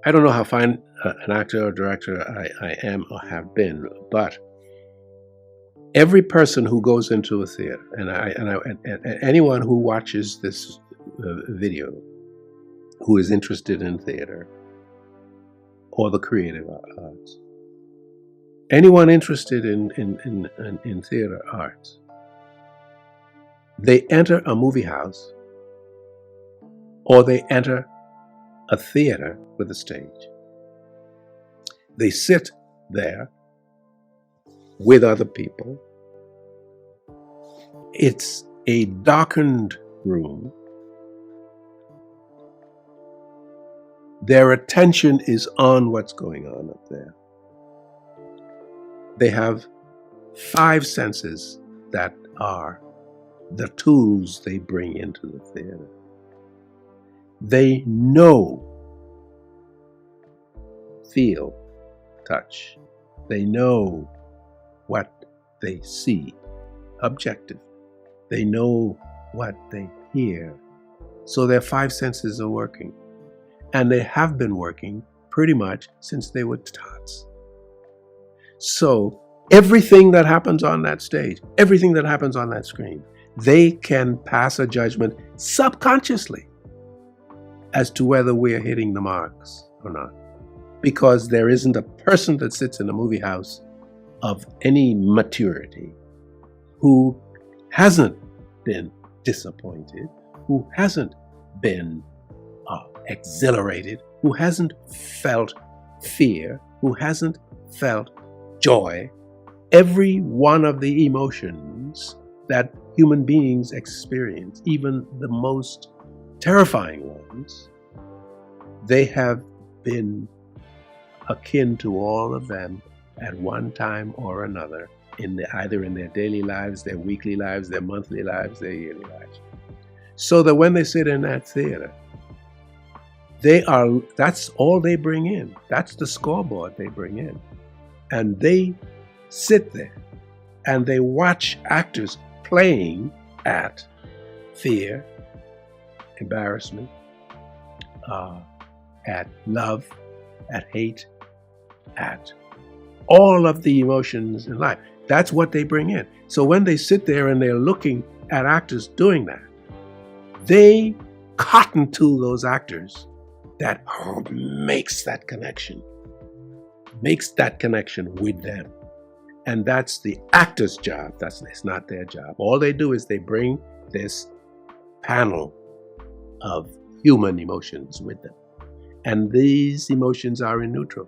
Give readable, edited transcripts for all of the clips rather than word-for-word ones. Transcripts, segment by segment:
I don't know how fine an actor or director I am or have been, but every person who goes into a theater, and anyone who watches this video, who is interested in theater or the creative arts, anyone interested in theater arts, they enter a movie house or they enter a theater with a stage. They sit there with other people. It's a darkened room. Their attention is on what's going on up there. They have 5 senses that are the tools they bring into the theater. They know, feel, touch. They know what they see, objective. They know what they hear. So their 5 senses are working. And they have been working pretty much since they were tots. So everything that happens on that stage, everything that happens on that screen, they can pass a judgment subconsciously as to whether we're hitting the marks or not. Because there isn't a person that sits in a movie house of any maturity who hasn't been disappointed, who hasn't been exhilarated, who hasn't felt fear, who hasn't felt joy. Every one of the emotions that human beings experience, even the most terrifying ones, they have been akin to all of them at one time or another, either in their daily lives, their weekly lives, their monthly lives, their yearly lives. So that when they sit in that theater, that's all they bring in. That's the scoreboard they bring in. And they sit there and they watch actors playing at fear, embarrassment, at love, at hate, at all of the emotions in life. That's what they bring in. So when they sit there and they're looking at actors doing that, they cotton to those actors that makes that connection with them. And that's the actor's job. It's not their job. All they do is they bring this panel of human emotions with them. And these emotions are in neutral.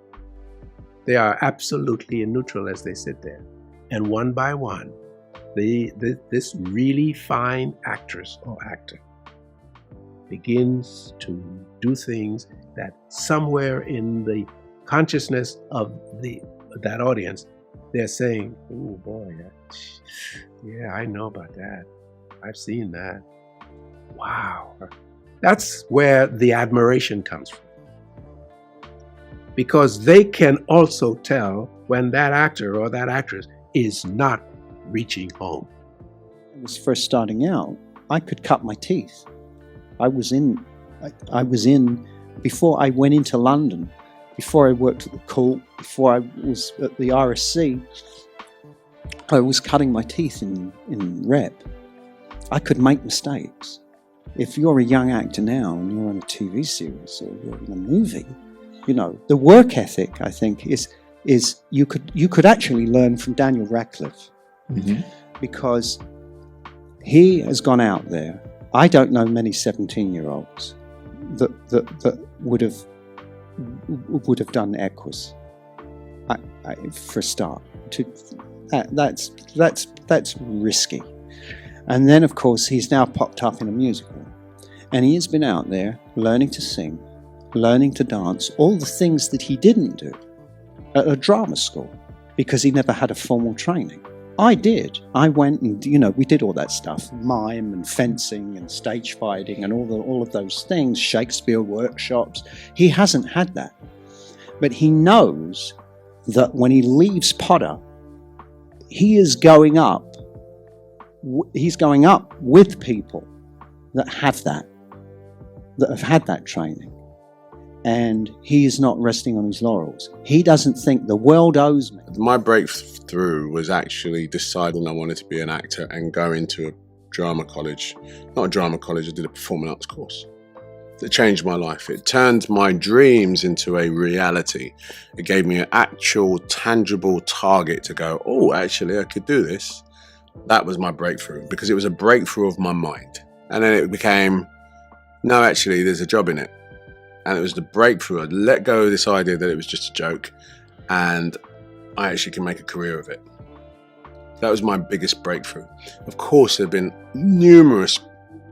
They are absolutely in neutral as they sit there. And one by one, this really fine actress or actor begins to do things that somewhere in the consciousness of that audience, they're saying, "Oh boy, yeah, I know about that. I've seen that. Wow." That's where the admiration comes from. Because they can also tell when that actor or that actress is not reaching home. When I was first starting out, I could cut my teeth. I was in, before I went into London, before I worked at the Coolidge, before I was at the RSC, I was cutting my teeth in rep. I could make mistakes. If you're a young actor now and you're on a TV series or you're in a movie, the work ethic, I think, is you could actually learn from Daniel Radcliffe. Mm-hmm. Because he has gone out there. I don't know many 17-year-olds that would have done Equus. For a start, that's risky. And then, of course, he's now popped up in a musical, and he has been out there learning to sing, learning to dance, all the things that he didn't do at a drama school because he never had a formal training. I did. I went and, we did all that stuff, mime and fencing and stage fighting and all of those things, Shakespeare workshops. He hasn't had that. But he knows that when he leaves Potter, he is going up. He's going up with people that have had that training. and he is not resting on his laurels. He doesn't think the world owes me. My breakthrough was actually deciding I wanted to be an actor and go into a drama college. Not a drama college, I did a performing arts course. It changed my life. It turned my dreams into a reality. It gave me an actual, tangible target to go, oh, actually, I could do this. That was my breakthrough, because it was a breakthrough of my mind. And then it became, no, actually, there's a job in it. And it was the breakthrough. I'd let go of this idea that it was just a joke, and I actually can make a career of it. That was my biggest breakthrough. Of course, there have been numerous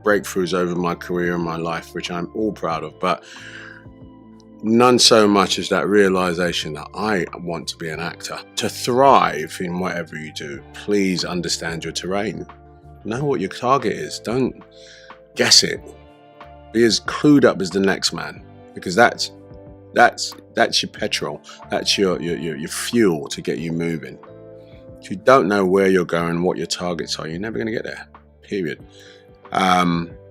breakthroughs over my career and my life, which I'm all proud of, but none so much as that realization that I want to be an actor. To thrive in whatever you do, please understand your terrain. Know what your target is. Don't guess it. Be as clued up as the next man, because that's your petrol. That's your fuel to get you moving. If you don't know where you're going, what your targets are, you're never going to get there. Period.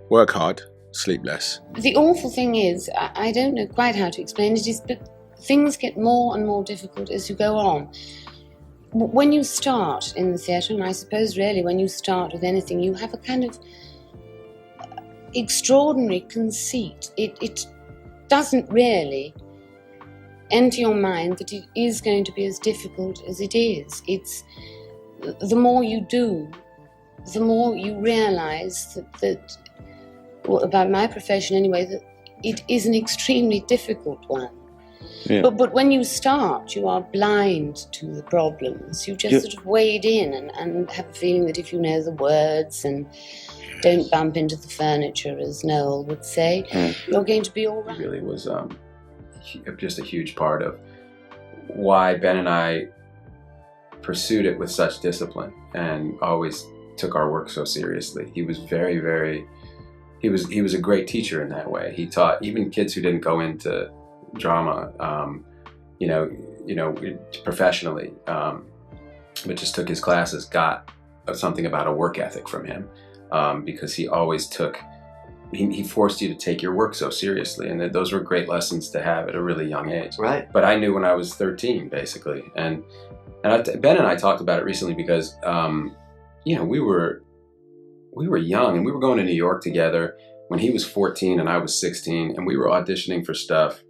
Work hard, sleep less. The awful thing is, I don't know quite how to explain it, but things get more and more difficult as you go on. When you start in the theatre, and I suppose really when you start with anything, you have a kind of extraordinary conceit. It doesn't really enter your mind that it is going to be as difficult as it is. It's the more you do, the more you realise that well, about my profession anyway, that it is an extremely difficult one. Yeah. But when you start, you are blind to the problems. You just sort of wade in and have a feeling that if you know the words and don't bump into the furniture, as Noel would say, you're going to be all right. It really was just a huge part of why Ben and I pursued it with such discipline and always took our work so seriously. He was he was a great teacher in that way. He taught even kids who didn't go into drama, professionally, but just took his classes, got something about a work ethic from him, because he always he forced you to take your work so seriously, and those were great lessons to have at a really young age. Right. But I knew when I was 13, basically, and Ben and I talked about it recently because, we were young and we were going to New York together when he was 14 and I was 16, and we were auditioning for stuff,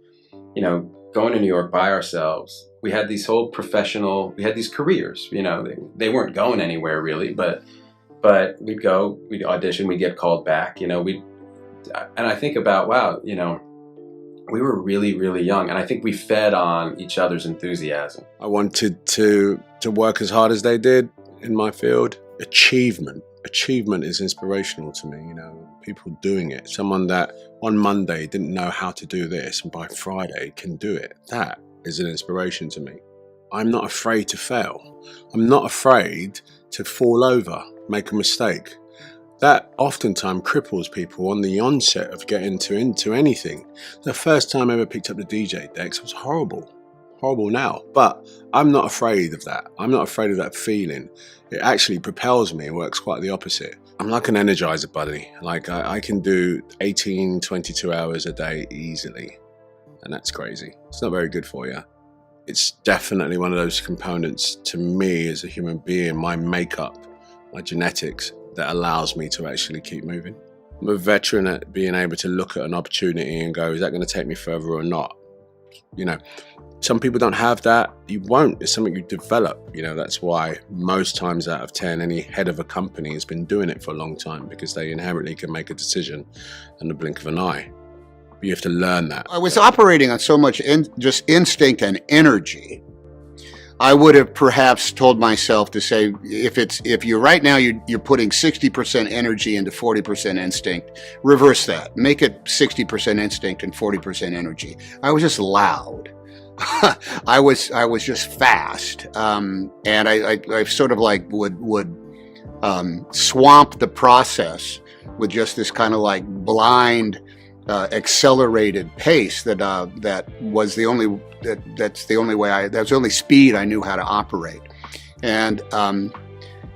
going to New York by ourselves. We had these we had these careers, they weren't going anywhere really, but we'd go, we'd audition, we'd get called back, and I think about, wow, we were really, really young, and I think we fed on each other's enthusiasm. I wanted to work as hard as they did in my field. Achievement is inspirational to me, people doing it. Someone that on Monday didn't know how to do this and by Friday can do it. That is an inspiration to me. I'm not afraid to fail. I'm not afraid to fall over, make a mistake. That oftentimes cripples people on the onset of getting into anything. The first time I ever picked up the DJ decks was horrible now, but I'm not afraid of that. I'm not afraid of that feeling. It actually propels me. It works quite the opposite. I'm like an energizer bunny. Like I can do 18, 22 hours a day easily, and that's crazy. It's not very good for you. It's definitely one of those components to me as a human being, my makeup, my genetics, that allows me to actually keep moving. I'm a veteran at being able to look at an opportunity and go, is that going to take me further or not? Some people don't have that. You won't. It's something you develop. That's why most times out of 10, any head of a company has been doing it for a long time, because they inherently can make a decision in the blink of an eye. But you have to learn that. I was operating on so much just instinct and energy. I would have perhaps told myself to say, if you're right now, you're putting 60% energy into 40% instinct, reverse that. Make it 60% instinct and 40% energy. I was just loud. I was just fast, and I sort of like would swamp the process with just this kind of like blind, accelerated pace that was the only that's the only speed I knew how to operate. And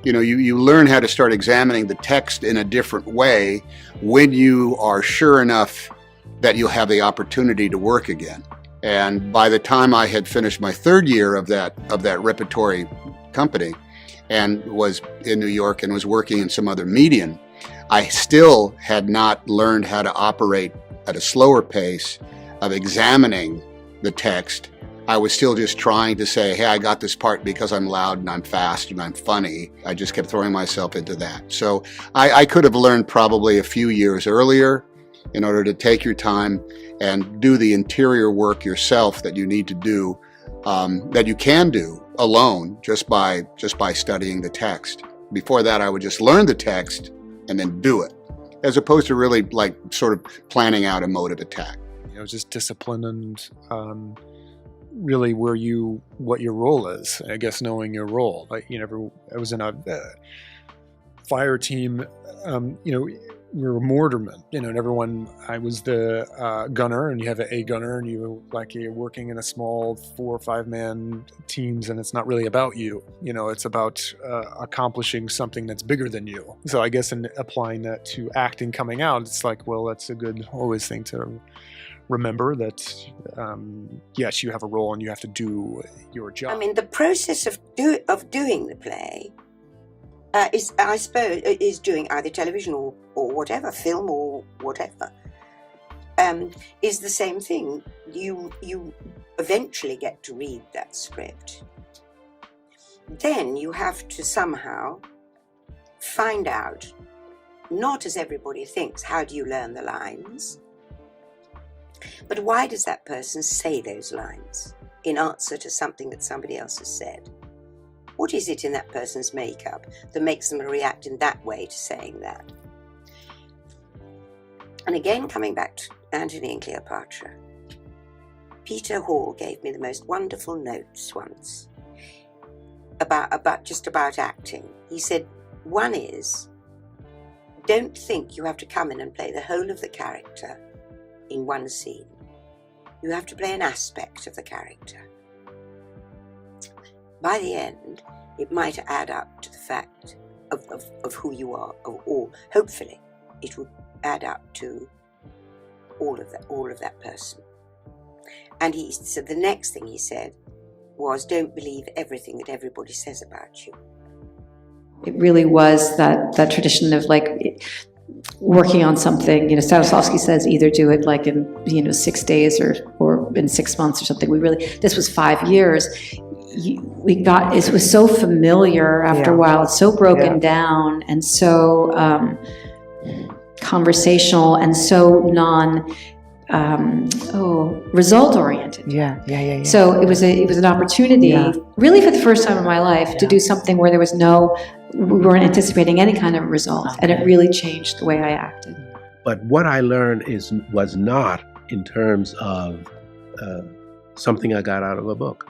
you learn how to start examining the text in a different way when you are sure enough that you'll have the opportunity to work again. And by the time I had finished my third year of that repertory company and was in New York and was working in some other medium, I still had not learned how to operate at a slower pace of examining the text. I was still just trying to say, hey, I got this part because I'm loud and I'm fast and I'm funny. I just kept throwing myself into that. So I could have learned probably a few years earlier in order to take your time and do the interior work yourself that you need to do, that you can do alone just by studying the text. Before that, I would just learn the text and then do it, as opposed to really like sort of planning out a mode of attack. Just discipline and really what your role is. I guess knowing your role. Like, I was in a fire team. We were mortarmen. And everyone. I was the gunner, and you have an A gunner, and you're working in a small 4 or 5 man teams, and it's not really about you. It's about accomplishing something that's bigger than you. So I guess in applying that to acting, coming out, it's like, well, that's a good always thing to remember that, yes, you have a role and you have to do your job. I mean, the process of doing the play is, I suppose, is doing either television or whatever, film or whatever, is the same thing. You eventually get to read that script. Then you have to somehow find out, not as everybody thinks, how do you learn the lines? But why does that person say those lines in answer to something that somebody else has said? What is it in that person's makeup that makes them react in that way to saying that? And again, coming back to Antony and Cleopatra, Peter Hall gave me the most wonderful notes once about acting. He said, one is, don't think you have to come in and play the whole of the character in one scene. You have to play an aspect of the character. By the end, it might add up to the fact of who you are, or hopefully it would add up to all of that person. And so the next thing he said was, don't believe everything that everybody says about you. It really was that tradition of working on something. Stanislavski says either do it in 6 days or in 6 months or something. This was 5 years. It was so familiar after a while. It's so broken down and so conversational and so result oriented. Yeah. So it was an opportunity, really for the first time in my life, to do something where we weren't anticipating any kind of result, and it really changed the way I acted. But what I learned was not in terms of something I got out of a book.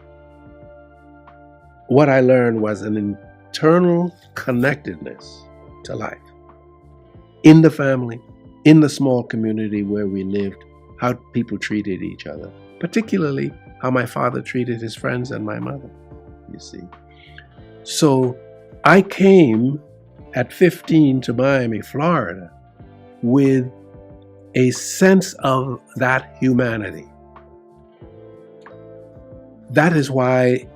What I learned was an internal connectedness to life. In the family, in the small community where we lived, how people treated each other, particularly how my father treated his friends and my mother, you see. So I came at 15 to Miami, Florida, with a sense of that humanity. That is why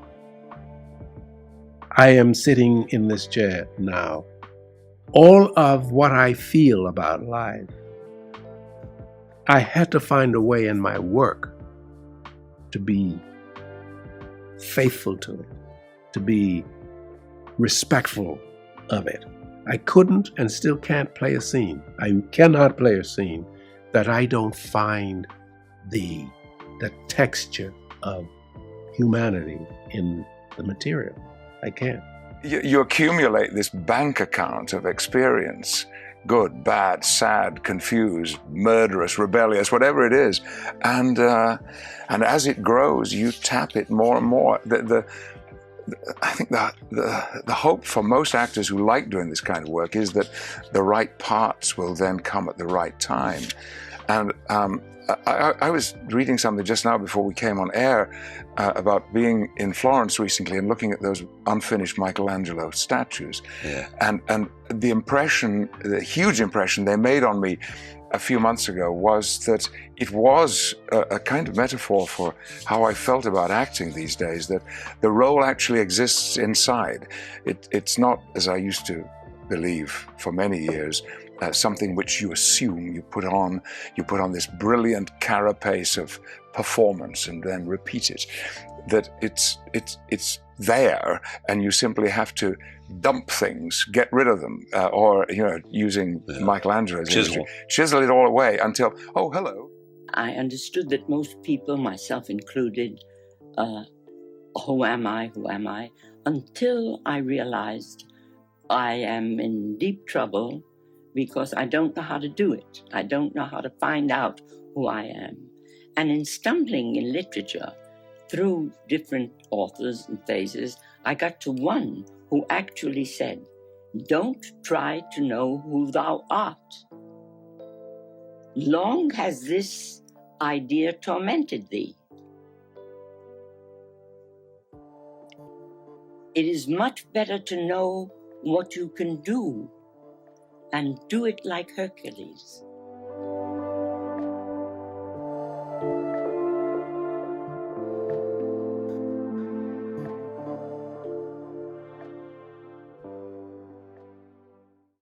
I am sitting in this chair now. All of what I feel about life, I had to find a way in my work to be faithful to it, to be respectful of it. I couldn't and still can't play a scene. I cannot play a scene that I don't find the texture of humanity in the material. I can't. You accumulate this bank account of experience, good, bad, sad, confused, murderous, rebellious, whatever it is, and as it grows, you tap it more and more. I think the hope for most actors who like doing this kind of work is that the right parts will then come at the right time. And I was reading something just now before we came on air about being in Florence recently and looking at those unfinished Michelangelo statues, and the huge impression they made on me a few months ago was that it was a kind of metaphor for how I felt about acting these days, that the role actually exists inside. It's not, as I used to believe for many years, something which you assume you put on this brilliant carapace of performance and then repeat it. That it's there, and you simply have to dump things, get rid of them, or using Michelangelo's imagery, chisel it all away until, oh, hello. I understood that most people, myself included, who am I, until I realized I am in deep trouble because I don't know how to do it. I don't know how to find out who I am. And in stumbling in literature, through different authors and phases, I got to one who actually said, "Don't try to know who thou art. Long has this idea tormented thee. It is much better to know what you can do and do it like Hercules."